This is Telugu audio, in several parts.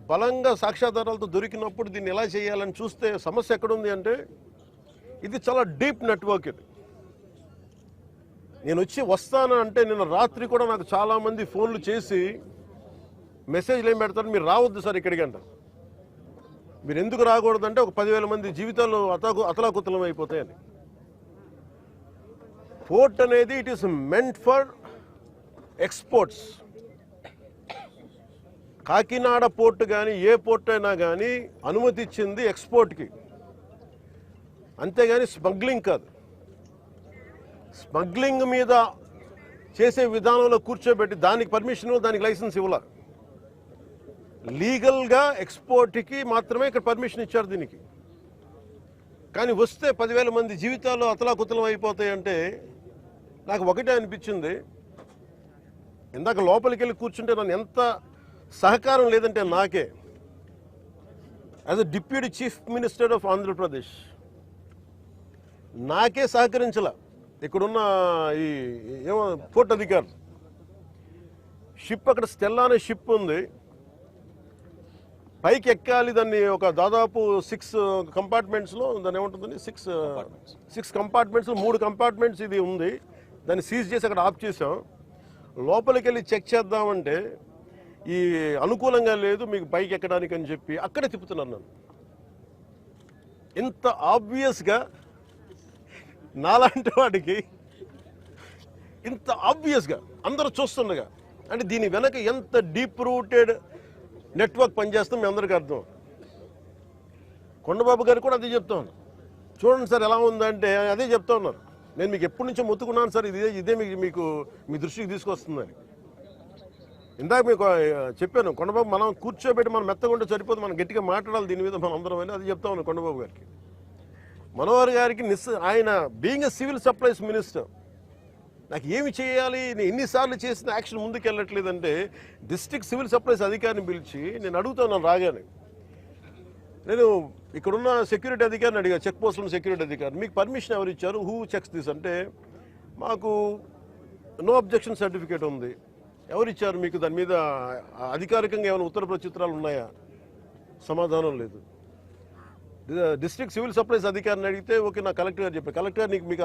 బలంగా సాక్ష్యాధారాలతో దొరికినప్పుడు దీన్ని ఎలా చేయాలని చూస్తే సమస్య ఎక్కడుంది అంటే ఇది చాలా డీప్ నెట్వర్క్. ఇది నేను వస్తాను అంటే నిన్న రాత్రి కూడా నాకు చాలామంది ఫోన్లు చేసి మెసేజ్లు ఏం పెడతారు, మీరు రావద్దు సార్ ఇక్కడికి అంటారు. మీరు ఎందుకు రాకూడదంటే ఒక 10,000 మంది జీవితాలు అతలాకుతలం అయిపోతాయని. పోర్ట్ అనేది it is meant for exports. Kakinada port కానీ ఏ పోర్ట్ అయినా కానీ అనుమతి ఇచ్చింది ఎక్స్పోర్ట్కి, అంతేగాని స్మగ్లింగ్ కాదు. స్మగ్లింగ్ మీద చేసే విధానంలో కూర్చోబెట్టి దానికి పర్మిషన్, దానికి లైసెన్స్ ఇవ్వాల. లీగల్గా ఎక్స్పోర్ట్కి మాత్రమే ఇక్కడ పర్మిషన్ ఇచ్చారు దీనికి. కానీ వస్తే 10,000 మంది జీవితాలు అతలాకుతలం అయిపోతాయంటే నాకు ఒకటే అనిపించింది. ఇందాక లోపలికి వెళ్ళి కూర్చుంటే నన్ను ఎంత సహకారం లేదంటే నాకే, as a deputy chief minister of Andhra Pradesh నాకే సహకరించాల. ఇక్కడున్న ఈ ఏమో పోర్ట్ అధికారులు, షిప్ అక్కడ స్టెల్లా అనే షిప్ ఉంది, పైకి ఎక్కాలి. దాన్ని ఒక దాదాపు 6 కంపార్ట్మెంట్స్లో దాన్ని ఏముంటుందని 6 కంపార్ట్మెంట్స్లో 3 కంపార్ట్మెంట్స్ ఇది ఉంది. దాన్ని సీజ్ చేసి అక్కడ ఆఫ్ చేసాం. లోపలికి వెళ్ళి చెక్ చేద్దామంటే ఈ అనుకూలంగా లేదు మీకు పైకి ఎక్కడానికి అని చెప్పి అక్కడే తిప్పుతున్నాను నన్ను. ఇంత ఆబ్వియస్గా నాలాంటి వాడికి ఇంత ఆబ్వియస్గా అందరూ చూస్తుండగా అంటే దీని వెనక ఎంత డీప్ రూటెడ్ నెట్వర్క్ పనిచేస్తాం మీ అందరికీ అర్థం. కొండబాబు గారు కూడా అదే చెప్తా ఉన్నారు. చూడండి సార్ ఎలా ఉందంటే అదే చెప్తా ఉన్నారు. నేను మీకు ఎప్పటి నుంచో మొత్తుకున్నాను సార్, ఇదే మీకు మీ దృష్టికి తీసుకొస్తుందని. ఇందాక మీకు చెప్పాను, కొండబాబు మనం కూర్చోబెట్టి మనం మెత్తగుంటే సరిపోదు, మనం గట్టిగా మాట్లాడాలి దీని మీద మనం అందరం అని అది చెప్తా ఉన్నాను కొండబాబు గారికి. మనోహర్ గారికి ఆయన being a civil supplies minister నాకు ఏమి చేయాలి, నేను ఎన్నిసార్లు చేసిన యాక్షన్ ముందుకు వెళ్ళట్లేదంటే డిస్ట్రిక్ట్ సివిల్ సప్లైస్ అధికారిని పిలిచి నేను అడుగుతున్నాను రాగానే. నేను ఇక్కడున్న సెక్యూరిటీ అధికారిని అడిగా, చెక్ పోస్టుల సెక్యూరిటీ అధికారి, మీకు పర్మిషన్ ఎవరు ఇచ్చారు, హూ చెక్స్ దిస్ అంటే మాకు నో అబ్జెక్షన్ సర్టిఫికేట్ ఉంది. ఎవరు ఇచ్చారు మీకు, దాని మీద అధికారికంగా ఏమైనా ఉత్తర ప్రత్యుత్తరాలు ఉన్నాయా? సమాధానం లేదు. డిస్ట్రిక్ట్ సివిల్ సప్లైస్ అధికారిని అడిగితే ఓకే నా కలెక్టర్ గారు చెప్పారు, కలెక్టర్ గారు మీకు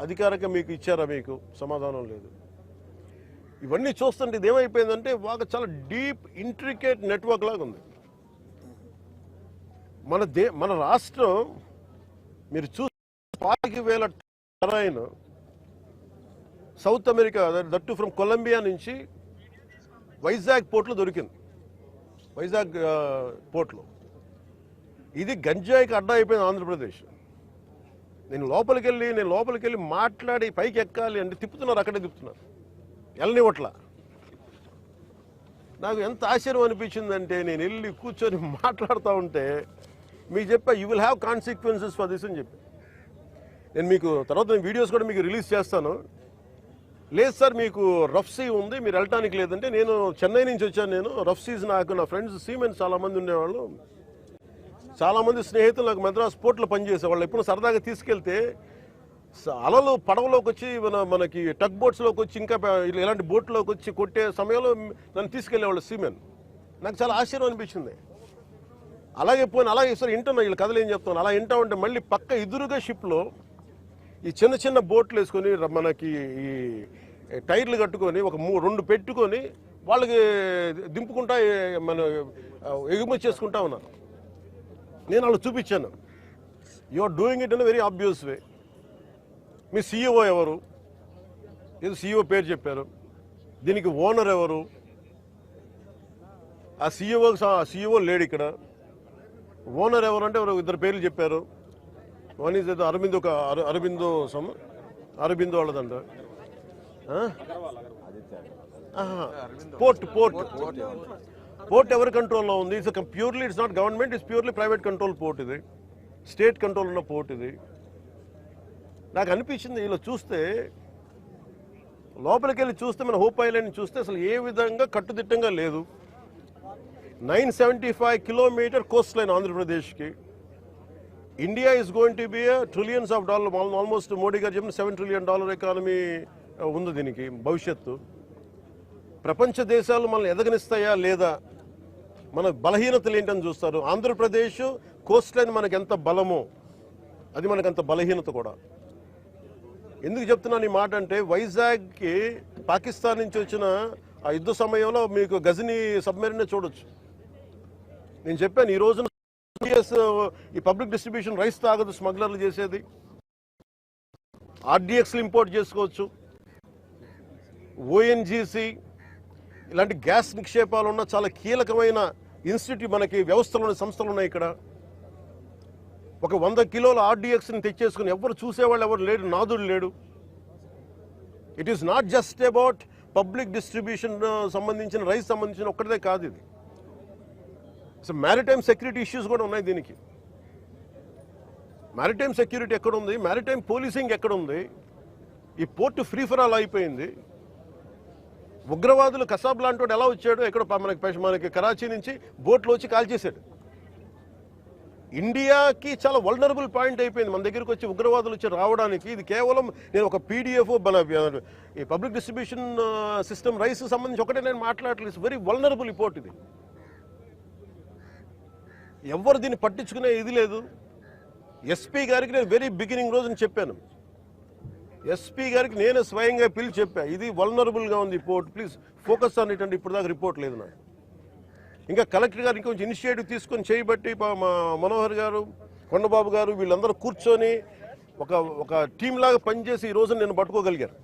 అధికారికంగా మీకు ఇచ్చారా, మీకు సమాధానం లేదు. ఇవన్నీ చూస్తుంటే ఇది ఏమైపోయిందంటే బాగా చాలా డీప్ ఇంట్రికేట్ నెట్వర్క్ లాగా ఉంది. మన రాష్ట్రం మీరు చూసి 40,000 terrain South America that from Colombia నుంచి వైజాగ్ పోర్ట్లో దొరికింది. వైజాగ్ పోర్ట్లో ఇది గంజాయికి అడ్డా అయిపోయింది ఆంధ్రప్రదేశ్. నేను లోపలికి వెళ్ళి మాట్లాడి పైకి ఎక్కాలి అంటే తిప్పుతున్నారు, అక్కడే తిప్పుతున్నారు, వెళ్ళనివ్వట్ల. నాకు ఎంత ఆశ్చర్యం అనిపించిందంటే నేను వెళ్ళి కూర్చొని మాట్లాడుతూ ఉంటే మీకు చెప్పా you will have consequences for this అని చెప్పి. నేను మీకు తర్వాత వీడియోస్ కూడా మీకు రిలీజ్ చేస్తాను. లేదు సార్ మీకు రఫ్ సీ ఉంది మీరు వెళ్ళటానికి లేదంటే, నేను చెన్నై నుంచి వచ్చాను, నేను రఫ్ సీస్ నాకు నా ఫ్రెండ్స్ సీమెన్ చాలామంది ఉండేవాళ్ళు, చాలామంది స్నేహితులు నాకు మద్రాస్ పోర్ట్లో పనిచేసేవాళ్ళు. ఎప్పుడు సరదాగా తీసుకెళ్తే అలలు పడవలోకి వచ్చి మనకి టగ్ బోట్స్లోకి వచ్చి ఇంకా ఇలాంటి బోట్లోకి వచ్చి కొట్టే సమయంలో నన్ను తీసుకెళ్లేవాళ్ళు సీమెన్. నాకు చాలా ఆశ్చర్యం అనిపించింది. అలాగే సార్ వింటున్నా వీళ్ళు కథలు ఏం చెప్తాను, అలా వింటా ఉంటే మళ్ళీ పక్క ఎదురుగా షిప్లో ఈ చిన్న బోట్లు వేసుకొని మనకి ఈ టైర్లు కట్టుకొని ఒక 2 పెట్టుకొని వాళ్ళకి దింపుకుంటా మన ఎగుమతి చేసుకుంటా ఉన్నారు. నేను వాళ్ళు చూపించాను, you are doing it in very obvious way. మీ సీఈఓ ఎవరు, ఏదో సీఈఓ పేరు చెప్పారు, దీనికి ఓనర్ ఎవరు, ఆ సీఈఓ లేడు ఇక్కడ. ఓనర్ ఎవరు అంటే ఎవరు 2 పేర్లు చెప్పారు. వన్ ఈజ్ ఏదో అరబిందో వాళ్ళదంట. పోర్ట్ ఎవరి కంట్రోల్లో ఉంది? Purely it's not government, it's purely private control port. ఇది స్టేట్ కంట్రోల్ ఉన్న పోర్ట్. ఇది నాకు అనిపించింది ఇలా చూస్తే, లోపలికి వెళ్ళి చూస్తే మన హోప్ ఐలాండ్ చూస్తే అసలు ఏ విధంగా కట్టుదిట్టంగా లేదు. 975 కిలోమీటర్ కోస్ట్ లైన్ ఆంధ్రప్రదేశ్కి. India is going to be trillions of dollar, almost Modi గారు చెప్పిన $7 trillion ఎకానమీ ఉంది దీనికి భవిష్యత్తు. ప్రపంచ దేశాలు మనల్ని ఎదగనిస్తాయా లేదా మన బలహీనతలు ఏంటని చూస్తారు. ఆంధ్రప్రదేశ్ కోస్ట్ లైన్ మనకి ఎంత బలమో అది మనకంత బలహీనత కూడా. ఎందుకు చెప్తున్నాను ఈ మాట అంటే, వైజాగ్కి పాకిస్తాన్ నుంచి వచ్చిన ఆ యుద్ధ సమయంలో మీకు గజనీ సబ్మెరీన్ చూడొచ్చు. నేను చెప్పాను, ఈ రోజున ఈ పబ్లిక్ డిస్ట్రిబ్యూషన్ రైస్ తాగదు స్మగ్లర్లు చేసేది. ఆర్డీఎక్స్లు ఇంపోర్ట్ చేసుకోవచ్చు. ఓఎన్జీసీ ఇలాంటి గ్యాస్ నిక్షేపాలు ఉన్న చాలా కీలకమైన ఇన్స్టిట్యూట్ మనకి వ్యవస్థలు సంస్థలు ఉన్నాయి ఇక్కడ. ఒక 100 కిలోల ఆర్డీఎక్స్ని తెచ్చేసుకుని ఎవరు చూసేవాళ్ళు ఎవరు లేడు, నాదుడు లేడు. It is not just about public distribution సంబంధించిన రైస్ సంబంధించిన ఒక్కటిదే కాదు ఇది. సో మ్యారిటైమ్ సెక్యూరిటీ ఇష్యూస్ కూడా ఉన్నాయి దీనికి. మ్యారిటైమ్ సెక్యూరిటీ ఎక్కడుంది, మ్యారిటైమ్ పోలీసింగ్ ఎక్కడుంది? ఈ పోర్టు ఫ్రీ ఫర్ ఆల్ అయిపోయింది. ఉగ్రవాదులు కసాబ్ లాంటి వాడు ఎలా వచ్చాడు, ఎక్కడ మనకి కరాచీ నుంచి బోట్లో వచ్చి కాల్చేశాడు. ఇండియాకి చాలా వల్నరబుల్ పాయింట్ అయిపోయింది మన దగ్గరికి వచ్చి ఉగ్రవాదులు వచ్చి రావడానికి. ఇది కేవలం నేను ఒక పీడిఎఫ్ ఈ పబ్లిక్ డిస్ట్రిబ్యూషన్ సిస్టమ్ రైస్ సంబంధించి ఒకటే నేను మాట్లాడలేదు. ఇట్స్ వెరీ వల్నరబుల్ రిపోర్ట్ ఇది. ఎవరు దీన్ని పట్టించుకునే ఇది లేదు. ఎస్పీ గారికి నేను వెరీ బిగినింగ్ రోజున చెప్పాను. ఎస్పీ గారికి నేనే స్వయంగా పిలిచి చెప్పా, ఇది వల్నరబుల్గా ఉంది report, please focus on it. అంటే ఇప్పుడు దాకా రిపోర్ట్ లేదు నాకు. ఇంకా కలెక్టర్ గారు ఇంకొంచెం ఇనిషియేటివ్ తీసుకొని చేయబట్టి మా మనోహర్ గారు, కొండబాబు గారు వీళ్ళందరూ కూర్చొని ఒక టీం లాగా పనిచేసి ఈ రోజున నేను పట్టుకోగలిగారు.